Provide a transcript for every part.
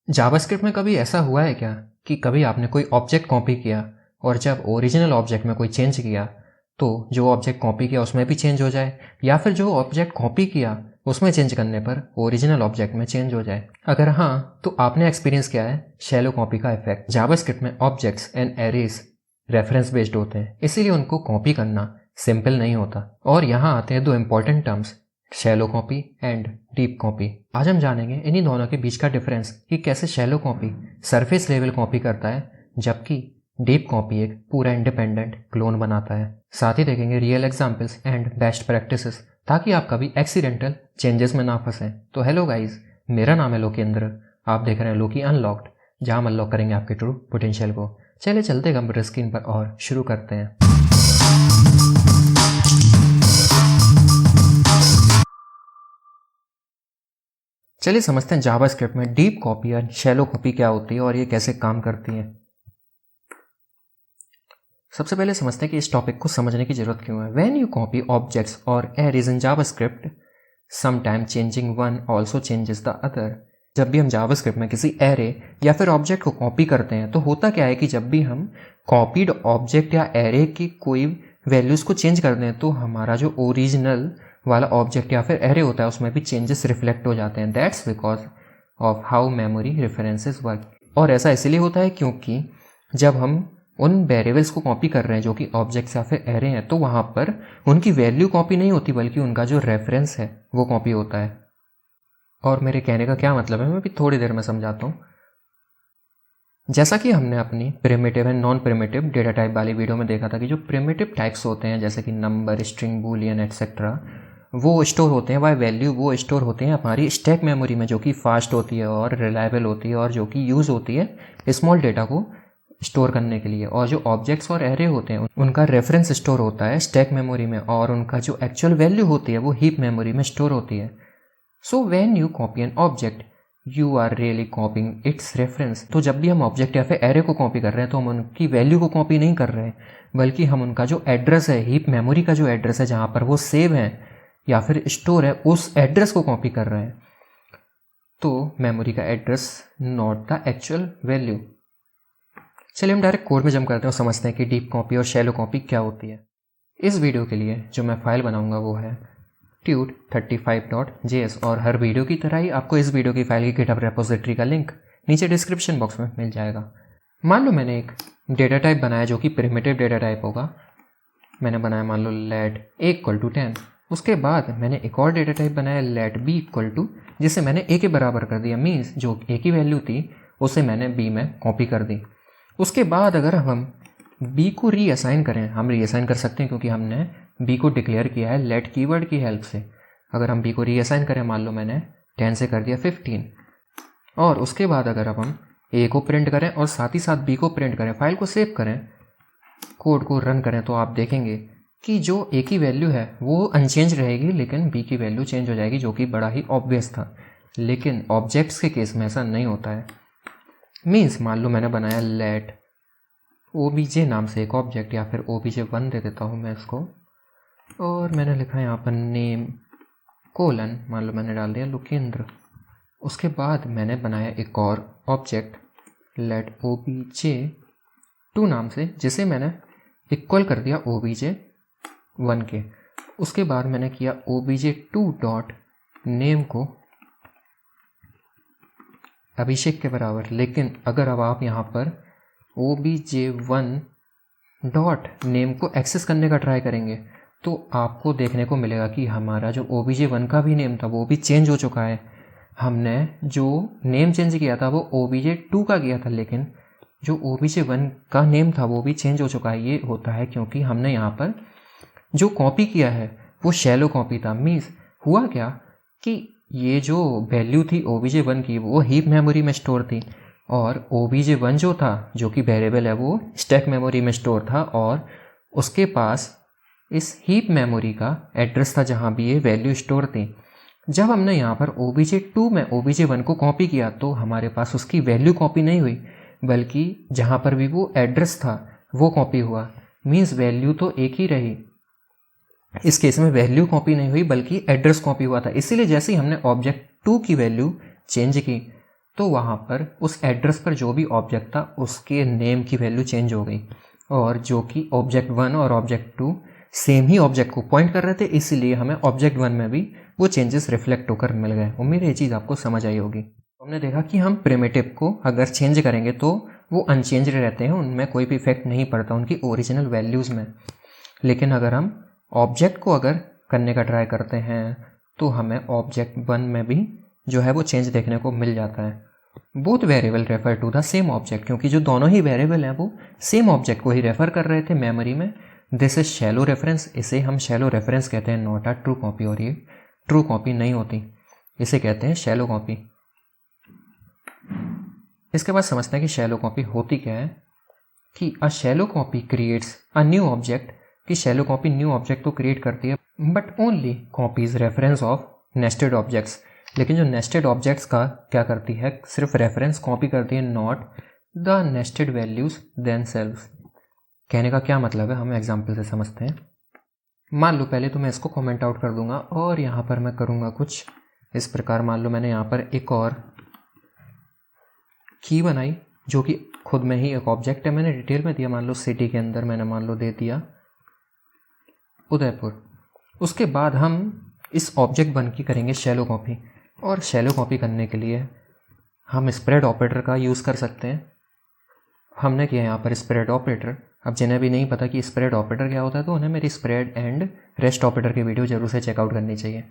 JavaScript में कभी ऐसा हुआ है क्या कि कभी आपने कोई ऑब्जेक्ट कॉपी किया और जब ओरिजिनल ऑब्जेक्ट में कोई चेंज किया तो जो ऑब्जेक्ट कॉपी किया उसमें भी चेंज हो जाए, या फिर जो ऑब्जेक्ट कॉपी किया उसमें चेंज करने पर ओरिजिनल ऑब्जेक्ट में चेंज हो जाए? अगर हाँ, तो आपने एक्सपीरियंस किया है शैलो कॉपी का इफेक्ट। जावास्क्रिप्ट में objects and arrays reference based होते हैं, इसीलिए उनको कॉपी करना सिंपल नहीं होता। और यहाँ आते हैं दो important terms, shallow copy and deep copy. आज हम जानेंगे इन्हीं दोनों के बीच का डिफरेंस कि कैसे shallow copy surface level copy करता है जबकि डीप कॉपी एक पूरा इंडिपेंडेंट क्लोन बनाता है। साथ ही देखेंगे real examples and best practices ताकि आप कभी एक्सीडेंटल चेंजेस में ना फंसें। तो हेलो गाइस, मेरा नाम है लोकेंद्र, आप देख रहे हैं लोकी अनलॉक्ड, जहां हम अनलॉक करेंगे आपके ट्रू पोटेंशियल को। चलिए चलते कंप्यूटर स्क्रीन पर और शुरू करते हैं। चलिए समझते हैं जावास्क्रिप्ट में डीप कॉपी या शैलो कॉपी क्या होती है और ये कैसे काम करती है। सबसे पहले समझते हैं कि इस टॉपिक को समझने की जरूरत क्यों है। व्हेन यू कॉपी ऑब्जेक्ट्स और arrays in JavaScript, sometime changing one also changes the other. जब भी हम जावास्क्रिप्ट में किसी एरे या फिर ऑब्जेक्ट को कॉपी करते हैं तो होता क्या है कि जब भी हम कॉपीड ऑब्जेक्ट या एरे की कोई वैल्यूज़ को चेंज करते हैं तो हमारा जो ओरिजिनल वाला ऑब्जेक्ट या फिर एरे होता है उसमें भी चेंजेस रिफ्लेक्ट हो जाते हैं। That's because of how memory references work. और ऐसा इसलिए होता है क्योंकि जब हम उन वेरिएबल्स को कॉपी कर रहे हैं जो कि ऑब्जेक्ट्स या फिर एरे हैं तो वहाँ पर उनकी वैल्यू कॉपी नहीं होती बल्कि उनका जो रेफरेंस है वो कॉपी होता है। और मेरे कहने का क्या मतलब है मैं भी थोड़ी देर में समझाता हूँ। जैसा कि हमने अपनी primitive and non primitive data type वाली वीडियो में देखा था कि जो प्रिमिटिव टाइप्स होते हैं जैसे कि नंबर, स्ट्रिंग, बूलियन एटसेट्रा, वो स्टोर होते हैं बाय वैल्यू। वो स्टोर होते हैं हमारी स्टैक मेमोरी में जो कि फास्ट होती है और रिलायबल होती है और जो कि यूज़ होती है स्मॉल डेटा को स्टोर करने के लिए। और जो ऑब्जेक्ट्स और एरे होते हैं उनका रेफरेंस स्टोर होता है स्टैक मेमोरी में और उनका जो एक्चुअल वैल्यू होती है वो हीप मेमोरी में स्टोर होती है। So when you copy an object you are really copying its reference. तो जब भी हम ऑब्जेक्ट या फिर एरे को कॉपी कर रहे हैं तो हम उनकी वैल्यू को कॉपी नहीं कर रहे हैं बल्कि हम उनका जो एड्रेस है, हीप मेमोरी का जो एड्रेस है जहाँ पर वो सेव है या फिर स्टोर है, उस एड्रेस को कॉपी कर रहे हैं। तो मेमोरी का address not the actual value. चलिए हम डायरेक्ट कोड में जंप करते हैं और समझते हैं कि डीप कॉपी और शैलो कॉपी क्या होती है। इस वीडियो के लिए जो मैं फाइल बनाऊंगा वो है tude35.js और हर वीडियो की तरह ही आपको इस वीडियो की फाइल की गिटहब रेपोजिटरी का लिंक नीचे डिस्क्रिप्शन बॉक्स में मिल जाएगा। मान लो मैंने एक डेटा टाइप बनाया जो कि प्रिमिटिव डेटा टाइप होगा। मैंने बनाया मान लो लेट a = 10। उसके बाद मैंने एक और डेटा टाइप बनाया लेट b = जिसे मैंने a के बराबर कर दिया। मीन्स जो a की वैल्यू थी उसे मैंने b में कॉपी कर दी। उसके बाद अगर हम b को रीअसाइन करें, हम रीअसाइन कर सकते हैं क्योंकि हमने b को डिक्लेयर किया है लेट कीवर्ड की हेल्प से। अगर हम b को रीअसाइन करें, मान लो मैंने 10 से कर दिया 15, और उसके बाद अगर अब हम a को प्रिंट करें और साथ ही साथ b को प्रिंट करें, फाइल को सेव करें, कोड को रन करें, तो आप देखेंगे कि जो a की वैल्यू है वो अनचेंज रहेगी लेकिन b की वैल्यू चेंज हो जाएगी, जो कि बड़ा ही ऑब्वियस था। लेकिन ऑब्जेक्ट्स के केस में ऐसा नहीं होता है। मीन्स मान लो मैंने बनाया लेट obj नाम से एक ऑब्जेक्ट, या फिर obj1 दे देता हूँ मैं इसको, और मैंने लिखा है यहाँ पर नेम कोलन, मान लो मैंने डाल दिया लोकेंद्र। उसके बाद मैंने बनाया एक और ऑब्जेक्ट लेट obj2 नाम से, जिसे मैंने इक्वल कर दिया obj1 के। उसके बाद मैंने किया obj2 डॉट नेम को अभिषेक के बराबर। लेकिन अगर अब आप यहाँ पर obj1 डॉट नेम को एक्सेस करने का ट्राई करेंगे तो आपको देखने को मिलेगा कि हमारा जो obj1 का भी नेम था वो भी चेंज हो चुका है। हमने जो नेम चेंज किया था वो obj2 का किया था, लेकिन जो obj1 का नेम था वो भी चेंज हो चुका है। ये होता है क्योंकि हमने यहाँ पर जो कॉपी किया है वो शैलो कॉपी था। मीन्स हुआ क्या कि ये जो वैल्यू थी obj1 की वो हीप मेमोरी में स्टोर थी और obj1 जो था, जो कि वेरिएबल है, वो स्टैक मेमोरी में स्टोर था और उसके पास इस हीप मेमोरी का एड्रेस था जहाँ भी ये वैल्यू स्टोर थी। जब हमने यहाँ पर obj2 में obj1 को कॉपी किया तो हमारे पास उसकी वैल्यू कॉपी नहीं हुई बल्कि जहाँ पर भी वो एड्रेस था वो कॉपी हुआ। मीन्स वैल्यू तो एक ही रही, इस केस में वैल्यू कॉपी नहीं हुई बल्कि एड्रेस कॉपी हुआ था। इसीलिए जैसे ही हमने ऑब्जेक्ट 2 की वैल्यू चेंज की तो वहाँ पर उस एड्रेस पर जो भी ऑब्जेक्ट था उसके नेम की वैल्यू चेंज हो गई, और जो कि ऑब्जेक्ट 1 और ऑब्जेक्ट 2 सेम ही ऑब्जेक्ट को पॉइंट कर रहे थे, इसलिए हमें ऑब्जेक्ट 1 में भी वो चेंजेस रिफ्लेक्ट होकर मिल गए। उम्मीद है ये चीज़ आपको समझ आई होगी। हमने देखा कि हम प्रिमिटिव को अगर चेंज करेंगे तो वो अनचेंज्ड रहते हैं, उनमें कोई भी इफेक्ट नहीं पड़ता उनकी ओरिजिनल वैल्यूज़ में। लेकिन अगर हम ऑब्जेक्ट को अगर करने का ट्राई करते हैं तो हमें ऑब्जेक्ट 1 में भी जो है वो चेंज देखने को मिल जाता है। Both variable refer to the same object, क्योंकि जो दोनों ही वेरिएबल हैं वो सेम ऑब्जेक्ट को ही रेफर कर रहे थे मेमोरी में। दिस इज शैलो रेफरेंस, इसे हम शैलो रेफरेंस कहते हैं, नॉट अ ट्रू कॉपी, और ये ट्रू कॉपी नहीं होती, इसे कहते हैं शैलो कॉपी। इसके बाद समझते हैं कि शैलो कॉपी होती क्या है। कि a shallow copy creates a new object, कि शैलो कॉपी न्यू ऑब्जेक्ट तो क्रिएट करती है but only copies reference of nested objects. लेकिन जो नेस्टेड ऑब्जेक्ट्स का क्या करती है, सिर्फ रेफरेंस कॉपी करती है, not the nested values themselves. कहने का क्या मतलब है, हम एग्जाम्पल से समझते हैं। मान लो पहले तो मैं इसको कमेंट आउट कर दूंगा और यहाँ पर मैं करूँगा कुछ इस प्रकार। मान लो मैंने यहाँ पर एक और की बनाई जो कि खुद में ही एक ऑब्जेक्ट है, मैंने डिटेल में दिया, मान लो सिटी के अंदर मैंने मान लो दे दिया उदयपुर। उसके बाद हम इस ऑब्जेक्ट 1 की करेंगे शैलो कॉपी, और शैलो कॉपी करने के लिए हम स्प्रेड ऑपरेटर का यूज़ कर सकते हैं। हमने किया यहाँ पर स्प्रेड ऑपरेटर। अब जिन्हें भी नहीं पता कि स्प्रेड ऑपरेटर क्या होता है तो उन्हें मेरी स्प्रेड एंड रेस्ट ऑपरेटर की वीडियो जरूर से चेकआउट करनी चाहिए।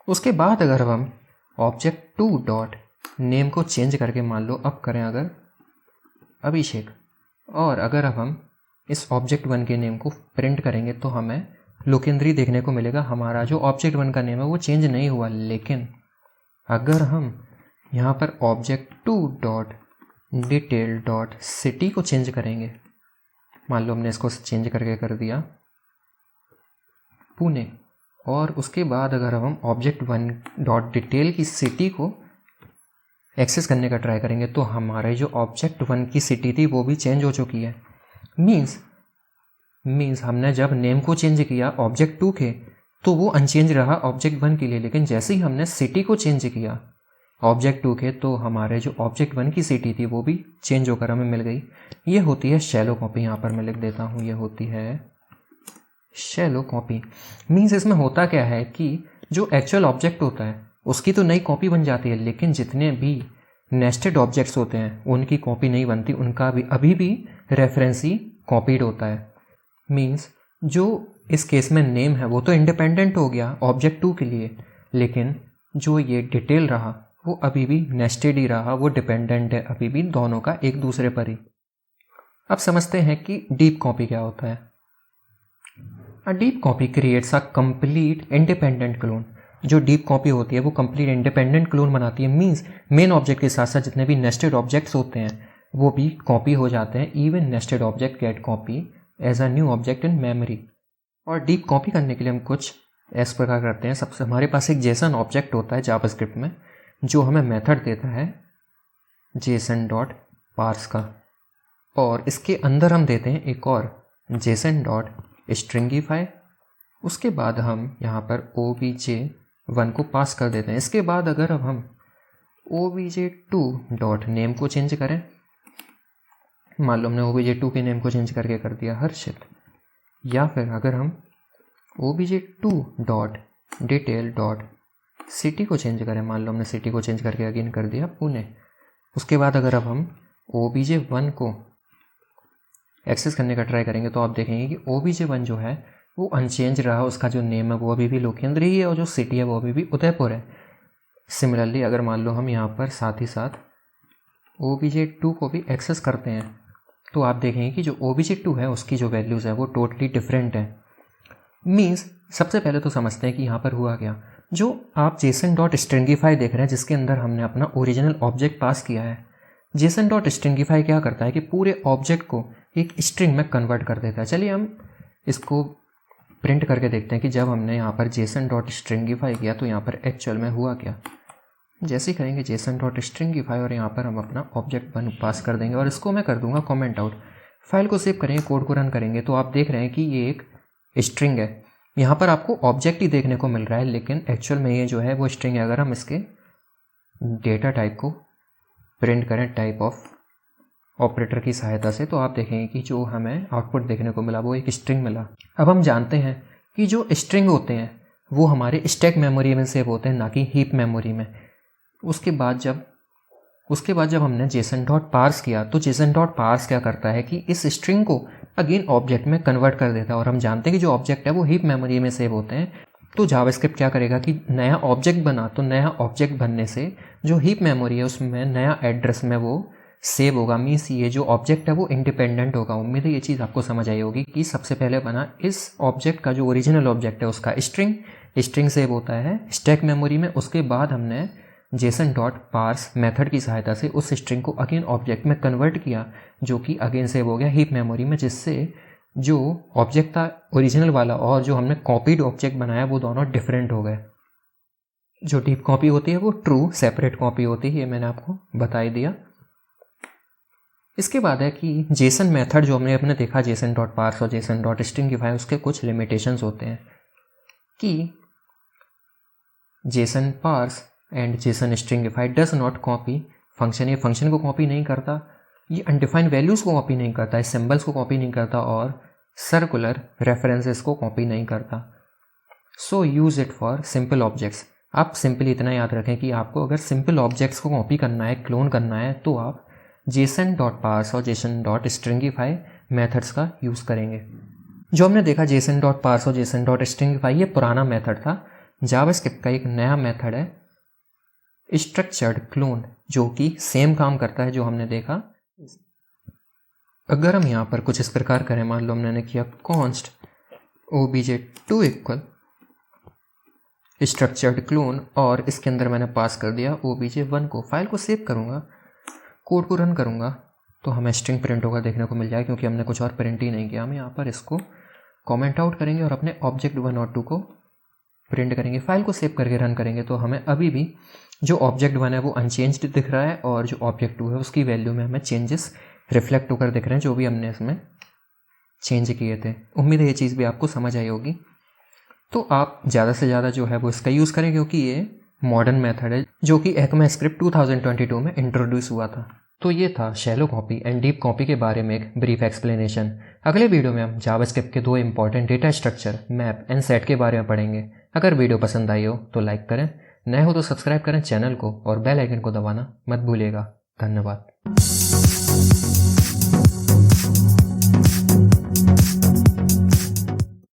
उसके बाद अगर हम ऑब्जेक्ट 2 डॉट नेम को चेंज करके मान लो अब करें अगर अभिषेक, और अगर अब हम इस ऑब्जेक्ट 1 के नेम को प्रिंट करेंगे तो हमें लोकेंद्री देखने को मिलेगा। हमारा जो ऑब्जेक्ट 1 का नेम है वो चेंज नहीं हुआ। लेकिन अगर हम यहाँ पर object 2 dot detail dot city को चेंज करेंगे, मान लो हमने इसको चेंज करके कर दिया पुणे, और उसके बाद अगर हम ऑब्जेक्ट 1 डॉट डिटेल की सिटी को एक्सेस करने का ट्राई करेंगे तो हमारे जो ऑब्जेक्ट 1 की सिटी थी वो भी चेंज हो चुकी है। मीन्स हमने जब नेम को चेंज किया ऑब्जेक्ट 2 के तो वो अनचेंज रहा ऑब्जेक्ट 1 के लिए, लेकिन जैसे ही हमने सिटी को चेंज किया ऑब्जेक्ट 2 के तो हमारे जो ऑब्जेक्ट 1 की सिटी थी वो भी चेंज होकर हमें मिल गई। ये होती है शैलो कॉपी। यहाँ पर मैं लिख देता हूँ, ये होती है शैलो कॉपी। मीन्स इसमें होता क्या है कि जो एक्चुअल ऑब्जेक्ट होता है उसकी तो नई कॉपी बन जाती है, लेकिन जितने भी नेस्टेड ऑब्जेक्ट्स होते हैं उनकी कॉपी नहीं बनती, उनका भी अभी भी रेफरेंस ही कॉपीड होता है। मीन्स जो इस केस में नेम है वो तो इंडिपेंडेंट हो गया ऑब्जेक्ट 2 के लिए, लेकिन जो ये डिटेल रहा वो अभी भी नेस्टेड ही रहा, वो डिपेंडेंट है अभी भी दोनों का एक दूसरे पर ही। अब समझते हैं कि डीप कॉपी क्या होता है। A deep copy creates a complete independent clone. जो डीप कॉपी होती है वो कंप्लीट इंडिपेंडेंट क्लोन बनाती है। मीन्स मेन ऑब्जेक्ट के साथ साथ जितने भी नेस्टेड ऑब्जेक्ट्स होते हैं वो भी कॉपी हो जाते हैं। Even nested object get copy as a new object in memory. और डीप कॉपी करने के लिए हम कुछ इस प्रकार करते हैं। सबसे हमारे पास एक जेसन ऑब्जेक्ट होता है जावास्क्रिप्ट में जो हमें मेथड देता है जेसन डॉट पार्स का, और इसके अंदर हम देते हैं एक और जेसन डॉट स्ट्रिंगीफाई। उसके बाद हम यहाँ पर obj1 को पास कर देते हैं। इसके बाद अगर अब हम obj2 डॉट नेम को चेंज करें, मान लो हमने obj2 के नेम को चेंज करके कर दिया हर्षित, या फिर अगर हम obj2 dot detail dot city को चेंज करें, मान लो हमने सिटी को चेंज करके अगेन कर दिया पुणे। उसके बाद अगर अब हम obj1 को एक्सेस करने का ट्राई करेंगे तो आप देखेंगे कि obj1 जो है वो अनचेंज रहा, उसका जो नेम है वो अभी भी लोकेंद्र ही है और जो सिटी है वो अभी भी उदयपुर है। सिमिलरली अगर मान लो हम यहाँ पर साथ ही साथ obj2 को भी एक्सेस करते हैं तो आप देखेंगे कि जो obj2 है उसकी जो वैल्यूज़ है वो टोटली डिफरेंट है। मीन्स सबसे पहले तो समझते हैं कि यहाँ पर हुआ क्या। जो आप जेसन डॉट स्ट्रिंगीफाई देख रहे हैं जिसके अंदर हमने अपना ओरिजिनल ऑब्जेक्ट पास किया है, जेसन डॉट स्ट्रिंगीफाई क्या करता है कि पूरे ऑब्जेक्ट को एक स्ट्रिंग में कन्वर्ट कर देता है। चलिए हम इसको प्रिंट करके देखते हैं कि जब हमने यहाँ पर जेसन डॉट स्ट्रिंगीफाई किया तो यहाँ पर एक्चुअल में हुआ क्या। जैसे ही करेंगे जेसन डॉट स्ट्रिंगीफाई और यहाँ पर हम अपना ऑब्जेक्ट 1 पास कर देंगे और इसको मैं कर दूंगा कमेंट आउट। फाइल को सेव करेंगे, कोड को रन करेंगे तो आप देख रहे हैं कि ये एक स्ट्रिंग है। यहाँ पर आपको ऑब्जेक्ट ही देखने को मिल रहा है लेकिन एक्चुअल में ये जो है वो स्ट्रिंग है। अगर हम इसके डेटा टाइप को प्रिंट करें टाइप ऑफ ऑपरेटर की सहायता से, तो आप देखेंगे कि जो हमें आउटपुट देखने को मिला वो एक स्ट्रिंग मिला। अब हम जानते हैं कि जो स्ट्रिंग होते हैं वो हमारे स्टैक मेमोरी में सेव होते हैं, ना कि हीप मेमोरी में। उसके बाद जब हमने JSON.parse किया तो JSON.parse क्या करता है कि इस स्ट्रिंग को अगेन ऑब्जेक्ट में कन्वर्ट कर देता है, और हम जानते हैं कि जो ऑब्जेक्ट है वो हीप मेमोरी में सेव होते हैं। तो जावास्क्रिप्ट क्या करेगा कि नया ऑब्जेक्ट बना, तो नया ऑब्जेक्ट बनने से जो हीप मेमोरी है उसमें नया एड्रेस में वो सेव होगा। मीन्स ये जो ऑब्जेक्ट है वो इंडिपेंडेंट होगा। उम्मीद है ये चीज़ आपको समझ आई होगी कि सबसे पहले बना इस ऑब्जेक्ट का जो ओरिजिनल ऑब्जेक्ट है उसका स्ट्रिंग सेव होता है स्टैक मेमोरी में। उसके बाद हमने JSON.parse मेथड की सहायता से उस स्ट्रिंग को अगेन ऑब्जेक्ट में कन्वर्ट किया, जो कि अगेन सेव हो गया हीप मेमोरी में, जिससे जो ऑब्जेक्ट था ओरिजिनल वाला और जो हमने कॉपीड ऑब्जेक्ट बनाया वो दोनों डिफरेंट हो गए। जो डीप कॉपी होती है वो ट्रू सेपरेट कॉपी होती है, ये मैंने आपको बता ही दिया। इसके बाद है कि JSON मेथड जो हमने अपने देखा JSON.parse और JSON.stringify, उसके कुछ लिमिटेशंस होते हैं कि JSON parse and JSON stringify does not copy function. ये फंक्शन को कॉपी नहीं करता, ये अनडिफाइंड वैल्यूज़ को कॉपी नहीं करता, सिंबल्स को कॉपी नहीं करता और सर्कुलर रेफरेंसेस को कॉपी नहीं करता। So use it for simple objects. आप सिंपली इतना याद रखें कि आपको अगर सिंपल ऑब्जेक्ट्स को कॉपी करना है, क्लोन करना है, तो आप JSON.parse और JSON.stringify मेथड्स का यूज़ करेंगे। जो हमने देखा JSON.parse और JSON.stringify ये पुराना मेथड था। जावास्क्रिप्ट का एक नया मेथड है स्ट्रक्चर्ड क्लोन, जो कि सेम काम करता है जो हमने देखा। अगर हम यहाँ पर कुछ इस प्रकार करें, मान लो हमने किया const obj2 equal structured clone और इसके अंदर मैंने पास कर दिया obj1 को। फाइल को सेव करूँगा, कोड को रन करूँगा तो हमें स्ट्रिंग प्रिंट होगा देखने को मिल जाए, क्योंकि हमने कुछ और प्रिंट ही नहीं किया। हम यहाँ पर इसको कमेंट आउट करेंगे और अपने ऑब्जेक्ट 1 और 2 को प्रिंट करेंगे। फाइल को सेव करके रन करेंगे तो हमें अभी भी जो ऑब्जेक्ट 1 है वो अनचेंज्ड दिख रहा है और जो ऑब्जेक्ट 2 है उसकी वैल्यू में हमें चेंजेस रिफ्लेक्ट होकर दिख रहे हैं, जो भी हमने इसमें चेंज किए थे। उम्मीद है ये चीज़ भी आपको समझ आई होगी। तो आप ज़्यादा से ज़्यादा जो है वो इसका यूज़ करें, क्योंकि ये मॉडर्न मेथड है जो कि ECMAScript 2022 में इंट्रोड्यूस हुआ था। तो ये था shallow copy and deep copy के बारे में एक ब्रीफ एक्सप्लेनेशन। अगले वीडियो में हम जावास्क्रिप्ट के 2 important data structure map and set के बारे में पढ़ेंगे। अगर वीडियो पसंद आई हो तो लाइक करें, नए हो तो सब्सक्राइब करें चैनल को और बेल आइकन को दबाना मत भूलिएगा। धन्यवाद।